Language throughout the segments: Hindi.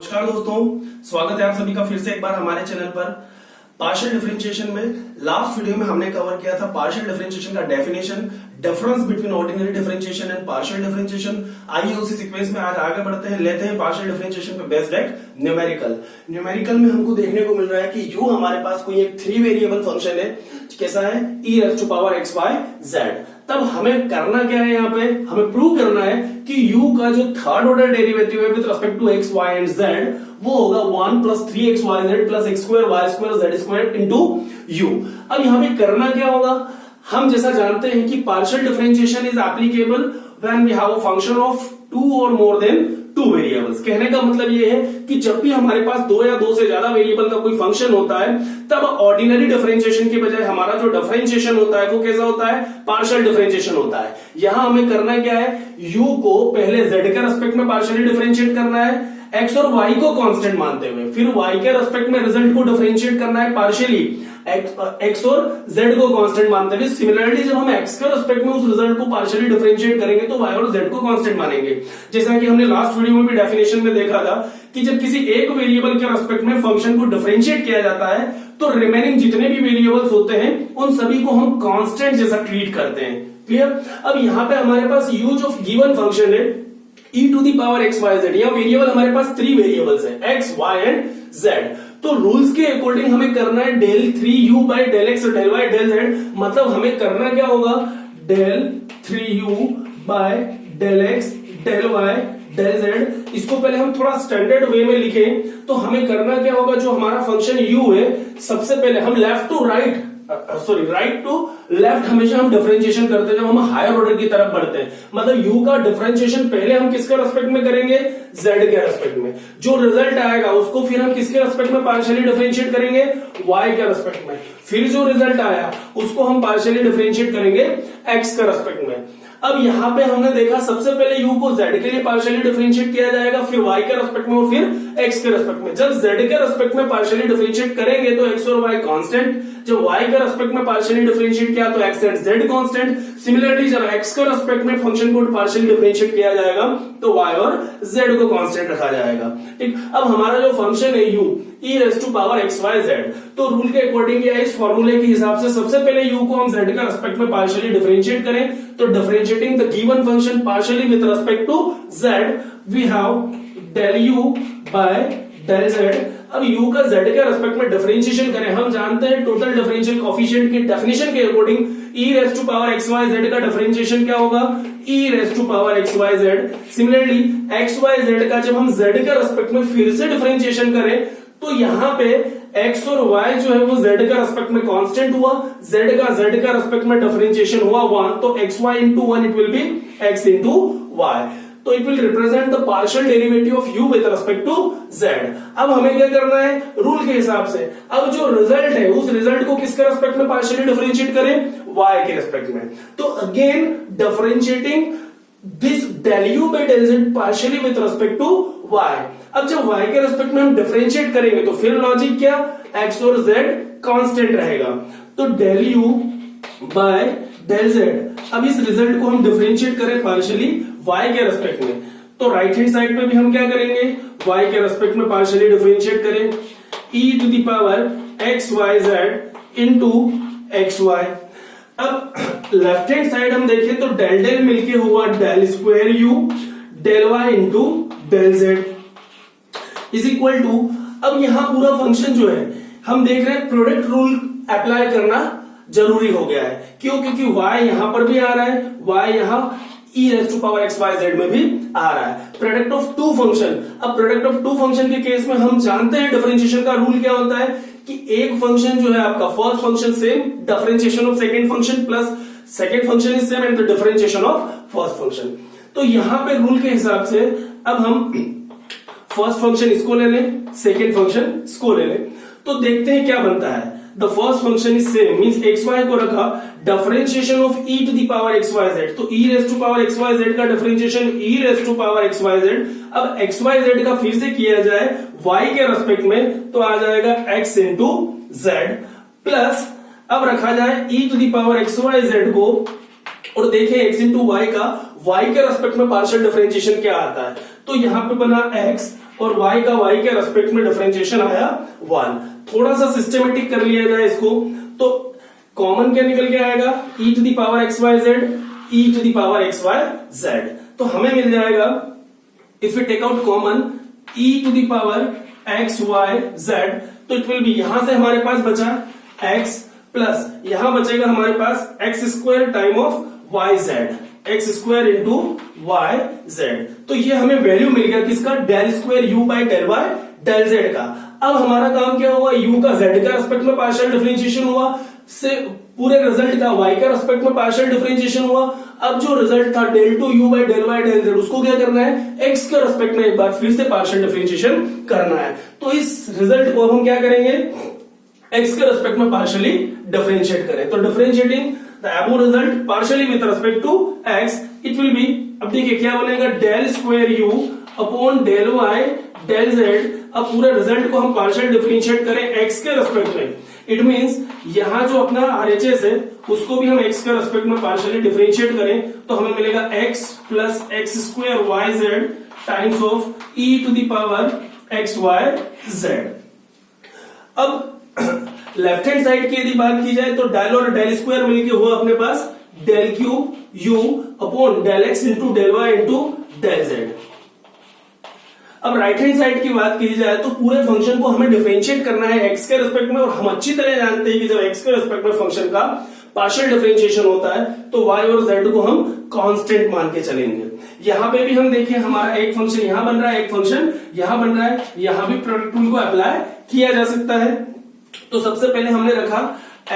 नमस्कार दोस्तों, स्वागत है आप सभी का फिर से एक बार हमारे चैनल पर। पार्शियल डिफरेंशिएशन में लास्ट वीडियो में हमने कवर किया था पार्शियल डिफरेंशिएशन का definition, difference between ordinary differentiation and partial differentiation. आइए उसी सीक्वेंस में आज आगे बढ़ते हैं, लेते हैं पार्शियल डिफरेंशिएशन पे बेस्ड एक न्यूमेरिकल में हमको देखने को मिल रहा है कि यू हमारे पास कोई एक 3 वेरिएबल फंक्शन है, कैसा है e⁻x, y, z। तब हमें करना क्या है, यहाँ पे हमें प्रूव करना है कि u का जो थर्ड ऑर्डर डेरिवेटिव है with respect to x, y एंड z वो होगा 1 + 3xyz + x2y² z² into u। अब यहाँ पे करना क्या होगा, हम जैसा जानते हैं कि partial differentiation is applicable when we have a function of 2 और मोर देन 2 वेरिएबल्स। कहने का मतलब ये है कि जब भी हमारे पास 2 या 2 से ज्यादा वेरिएबल का कोई फंक्शन होता है तब ऑर्डिनरी डिफरेंशिएशन के बजाय हमारा जो डिफरेंशिएशन होता है वो कैसा होता है, पार्शियल डिफरेंशिएशन होता है। यहां हमें करना क्या है, u को पहले z के रेस्पेक्ट में पार्शियली डिफरेंशिएट करना है x और y को कांस्टेंट मानते हुए, फिर y के रेस्पेक्ट में रिजल्ट को डिफरेंशिएट करना है पार्शियली x और z को कांस्टेंट मानते हुए। सिमिलरली जब हम x के रेस्पेक्ट में उस रिजल्ट को पार्शियली डिफरेंशिएट करेंगे तो y और z को कांस्टेंट मानेंगे। जैसा कि हमने लास्ट वीडियो में भी डेफिनेशन में देखा था कि जब किसी एक वेरिएबल के रेस्पेक्ट में फंक्शन को डिफरेंशिएट किया जाता है तो रिमेनिंग जितने भी वेरिएबल्स होते हैं उन सभी को हम कांस्टेंट जैसा ट्रीट करते हैं। क्लियर। अब यहां पे हमारे पास यूज ऑफ गिवन फंक्शन है e⁻x, y, z। यह वेरिएबल हमारे पास 3 वेरिएबल्स है x, y एंड z। तो रूल्स के अकॉर्डिंग हमें करना है del 3u by del x del y del z। मतलब हमें करना क्या होगा, del 3u by del x del y del z। इसको पहले हम थोड़ा स्टैंडर्ड वे में लिखें तो हमें करना क्या होगा, जो हमारा फंक्शन u है सबसे पहले हम राइट टू लेफ्ट हमेशा हम डिफरेंशिएशन करते हैं जब हम हायर ऑर्डर की तरफ बढ़ते हैं। मतलब u का डिफरेंशिएशन पहले हम किसके रेस्पेक्ट में करेंगे, z के रेस्पेक्ट में। जो रिजल्ट आएगा उसको फिर हम किसके रेस्पेक्ट में पार्शियली डिफरेंशिएट करेंगे, y के रेस्पेक्ट में। फिर जो रिजल्ट आया उसको हम पार्शियली डिफरेंशिएट करेंगे x के रेस्पेक्ट में। अब यहाँ पे हमने देखा सबसे पहले u को z के लिए पार्शियली डिफरेंशिएट किया जाएगा, फिर y के रेस्पेक्ट में और फिर x के रेस्पेक्ट में। जब z के रेस्पेक्ट में पार्शियली डिफरेंशिएट करेंगे तो x और y कांस्टेंट, जब y के रेस्पेक्ट में पार्शियली डिफरेंशिएट किया तो x and z constant. Similarly जब x के रेस्पेक्ट में फंक्शन को पार्शियली डिफरेंशिएट किया जाएगा तो y और z को कांस्टेंट रखा जाएगा। ठीक। अब हमारा जो फंक्शन है u e⁻x, y, z, तो रूल के अकॉर्डिंग या इस फॉर्मूले के हिसाब से सबसे पहले u को हम z के रेस्पेक्ट में पार्शियली डिफरेंशिएट करें तो differentiating the given function partially with respect to z we have del u by del z। अब u का z के रेस्पेक्ट में डिफरेंशिएशन करें, हम जानते हैं टोटल डिफरेंशियल कोएफिशिएंट की डेफिनेशन के अकॉर्डिंग e⁻xyz का डिफरेंशिएशन क्या होगा, e⁻xyz। सिमिलरली xyz का जब हम z के रेस्पेक्ट में फिर से डिफरेंशिएशन करें तो यहाँ पे x और y जो है वो z का रेस्पेक्ट में कांस्टेंट हुआ, z का रेस्पेक्ट में डिफरेंशिएशन हुआ 1, तो xy into 1 it will be x into y। तो it will represent the partial derivative of u with respect to z। अब हमें क्या करना है, रूल के हिसाब से अब जो रिजल्ट है उस रिजल्ट को किसके रेस्पेक्ट में पार्शियली डिफरेंशिएट करें, y के रेस्पेक्ट में। तो again differentiating this del u by del z partially with respect to y। अब जब y के रेस्पेक्ट में हम डिफरेंशिएट करेंगे तो फिर लॉजिक क्या, x और z कांस्टेंट रहेगा, तो del u by del z। अब इस रिजल्ट को हम डिफरेंशिएट करें पार्शियली y के रेस्पेक्ट में तो राइट हैंड साइड पे भी हम क्या करेंगे, y के रेस्पेक्ट में पार्शियली डिफरेंशिएट करें e⁻xyz into xy। अब लेफ्ट हैंड साइड हम देखें तो डेल डेल मिलके हुआ del square u del y into del z is equal to. अब यहां पूरा फंक्शन जो है हम देख रहे हैं प्रोडक्ट रूल अप्लाई करना जरूरी हो गया है। क्यों, क्योंकि y यहां पर भी आ रहा है, y यहां e⁻xyz में भी आ रहा है, प्रोडक्ट ऑफ 2 फंक्शन। अब प्रोडक्ट ऑफ 2 फंक्शन के केस में हम जानते हैं डिफरेंशिएशन का रूल क्या होता है कि एक फंक्शन जो है आपका first function same, differentiation of second function plus second function is same and the differentiation of first function. तो यहां पे रूल के हिसाब से अब हम फर्स्ट फंक्शन इसको ले लें, सेकंड फंक्शन इसको ले लें, तो देखते हैं क्या बनता है। The first function is same means xy को रखा, डिफरेंशिएशन ऑफ e⁻xyz, तो e⁻xyz का डिफरेंशिएशन e⁻xyz। अब xyz का फिर से किया जाए y के रेस्पेक्ट में तो आ जाएगा x into z प्लस अब रखा जाए e⁻xyz को और देखें x into y का y के रेस्पेक्ट में पार्शियल डिफरेंशिएशन क्या आता है, तो यहां पे बना x और y का y के रेस्पेक्ट में डिफरेंशिएशन आया 1। थोड़ा सा सिस्टमेटिक कर लिया जाए इसको, तो कॉमन क्या निकल के आएगा, e to the power x Y Z, e to the power x Y Z. तो हमें मिल जाएगा, if you take out common e to the power x Y Z, तो इट विल बी, यहां से हमारे पास बचा x प्लस यहां बचेगा हमारे पास X square time of Y Z, X square into Y Z. तो ये हमें वैल्यू मिल गया किसका, del square U by del Y del Z का। अब हमारा काम क्या हुआ, u का z का रेस्पेक्ट में पार्शियल डिफरेंशिएशन हुआ, से पूरे रिजल्ट का y का रेस्पेक्ट में पार्शियल डिफरेंशिएशन हुआ। अब जो रिजल्ट था del two u by del Y del z, उसको क्या करना है, x के रेस्पेक्ट में एक बार फिर से पार्शियल डिफरेंशिएशन करना है। तो इस रिजल्ट को हम क्या करेंगे, x के रेस्पेक्ट में पार्शियली डिफरेंशिएट करें। तो differentiating the above result partially with respect to x, it will be, अब देखिए क्या बनेगा, del square u upon del Y del Z. अब पूरे रिजल्ट को हम पार्शियल डिफरेंशिएट करें x के रेस्पेक्ट में, इट मींस यहां जो अपना RHS है उसको भी हम x के रेस्पेक्ट में पार्शियली डिफरेंशिएट करें, तो हमें मिलेगा x plus x square Y z times of e to the power x Y Z. अब लेफ्ट हैंड साइड की यदि बात की जाए तो डेल और डेल स्क्वायर मिलके हुआ अपने पास del cube u upon del X into del Y into del Z. अब राइट हैंड साइड की बात की जाए तो पूरे फंक्शन को हमें डिफरेंशिएट करना है x के रेस्पेक्ट में, और हम अच्छी तरह जानते हैं कि जब x के रेस्पेक्ट में फंक्शन का पार्शियल डिफरेंशिएशन होता है तो y और z को हम कांस्टेंट मान के चलेंगे। यहां पे भी हम देखें, हमारा एक फंक्शन यहां बन रहा है, एक फंक्शन यहां बन रहा है, यहां भी प्रोडक्ट रूल को अप्लाई किया जा सकता है। तो सबसे पहले हमने रखा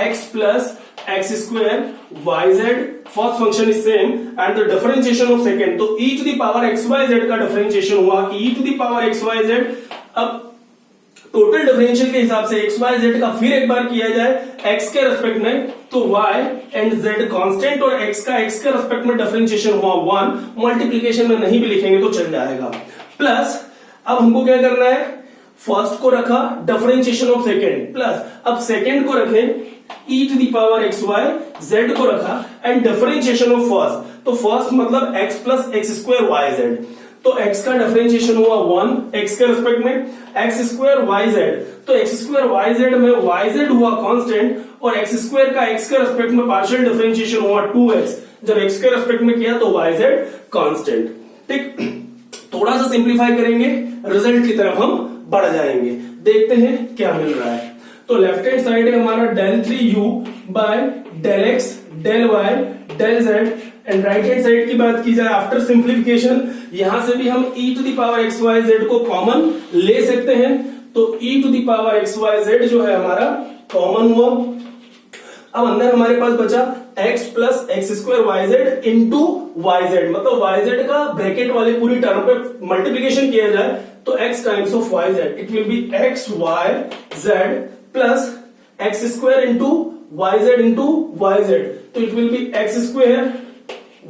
x plus x square Y z, first function is same and the differentiation of second, तो e to the power x Y Z का डिफरेंशिएशन हुआ e to the power x Y Z. अब टोटल डिफरेंशियल के हिसाब से एक्स वाई जेड का फिर एक बार किया जाए x के रेस्पेक्ट में, तो y एंड z कांस्टेंट और x का x के रेस्पेक्ट में डिफरेंशिएशन हुआ 1, मल्टीप्लिकेशन में नहीं भी लिखेंगे तो चल जाएगा। प्लस अब हमको क्या करना है, फर्स्ट को रखा डिफरेंशिएशन ऑफ सेकंड, प्लस अब सेकंड को रखें e to the power x Y z को रखा एंड डिफरेंशिएशन ऑफ फर्स्ट, तो फर्स्ट मतलब x plus x square Y Z, तो x का डिफरेंशिएशन हुआ 1 x के रेस्पेक्ट में, एक्स स्क्वायर वाई जेड, तो एक्स स्क्वायर वाई जेड में वाई जेड हुआ कांस्टेंट और एक्स स्क्वायर का x के रेस्पेक्ट में पार्शियल डिफरेंशिएशन हुआ 2x, जब x के रेस्पेक्ट में किया तो वाई जेड कांस्टेंट। ठीक, थोड़ा सा सिंप्लीफाई करेंगे, रिजल्ट की तरफ हम बढ़ जाएंगे, देखते हैं क्या मिल रहा है। तो लेफ्ट हैंड साइड है हमारा del 3u by del x del Y del z, and right hand side की बात की जाए आफ्टर सिंप्लीफिकेशन, यहां से भी हम e to the power x Y z को कॉमन ले सकते हैं, तो e to the power x Y z जो है हमारा कॉमन हुआ। अब अंदर हमारे पास बचा x plus x square Y Z into Y Z, मतलब वाई जेड का ब्रैकेट वाली पूरी टर्म पे मल्टीप्लीकेशन किया जाए तो x times of Y Z, it will be X Y Z plus x square into Y Z into Y Z, तो it will be X square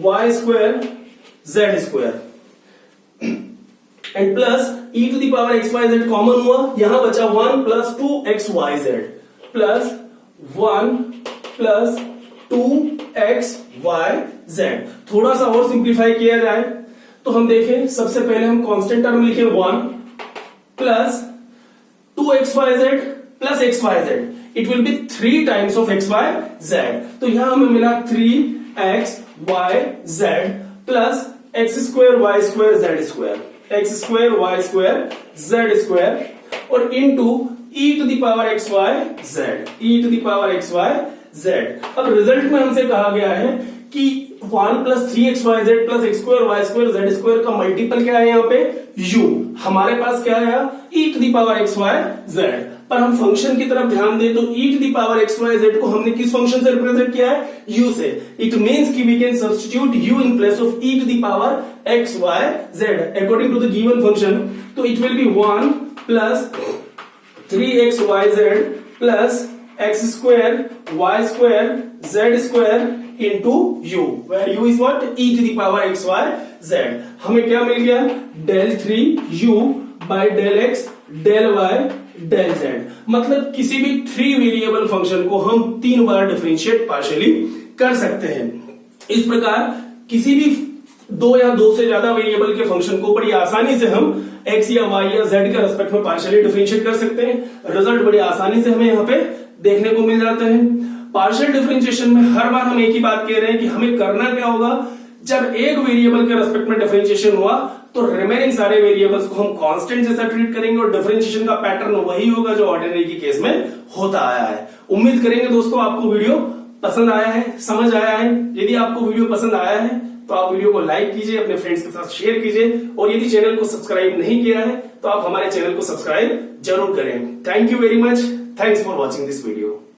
Y square Z square and plus e to the power x Y Z common हुआ, यहां बचा 1 plus 2 x Y Z plus 1 plus 2 x Y z. थोड़ा सा और सिंप्लीफाई किया जाए तो हम देखें, सबसे पहले हम कांस्टेंट टर्म लिखे 1 plus 2 x Y Z plus X Y Z, it will be 3 times of X Y Z, तो यहां हमें मिला 3 X Y Z plus x square Y square Z square, X square Y square Z square और into e to the power x Y Z, e to the power x Y Z. अब रिजल्ट में हमसे कहा गया है कि 1 plus 3 X Y Z plus x square Y square Z square का मल्टीपल क्या है यहाँ पे u, हमारे पास क्या है e to the power x Y z, पर हम फंक्शन की तरफ ध्यान दें तो e to the power x Y z को हमने किस फंक्शन से रिप्रेजेंट किया है, u से, इट मींस कि we can substitute u in place of e to the power x Y Z according to the given function, तो it will be 1 plus 3x Y Z plus x square Y square Z square into u, where u is what, e to the power x y z। हमें क्या मिल गया, del 3u by del x del Y del z, मतलब किसी भी 3 वेरिएबल फंक्शन को हम 3 बार डिफरेंशिएट पार्शियली कर सकते हैं। इस प्रकार किसी भी दो या दो से ज्यादा वेरिएबल के फंक्शन को बड़ी आसानी से हम x या y या z के रेस्पेक्ट में पार्शियली डिफरेंशिएट कर सकते हैं। रिजल्ट बड़ी आसानी से हमें यहाँ पे देखने को मिल जाते हैं। पार्शियल डिफरेंशिएशन में हर बार हम एक ही बात कह रहे हैं कि हमें करना क्या होगा, जब एक वेरिएबल के रेस्पेक्ट में डिफरेंशिएशन हुआ तो रिमेनिंग सारे वेरिएबल्स को हम कांस्टेंट जैसा ट्रीट करेंगे और डिफरेंशिएशन का पैटर्न वही होगा जो ऑर्डिनरी के केस में होता आया है। उम्मीद करेंगे दोस्तों आपको वीडियो पसंद आया है, समझ आया है। यदि आपको वीडियो पसंद आया है तो आप वीडियो को लाइक कीजिए, अपने फ्रेंड्स के साथ शेयर कीजिए और यदि चैनल को सब्सक्राइब नहीं किया है तो आप हमारे चैनल को सब्सक्राइब जरूर करें। Thank you very much. Thanks for watching this video.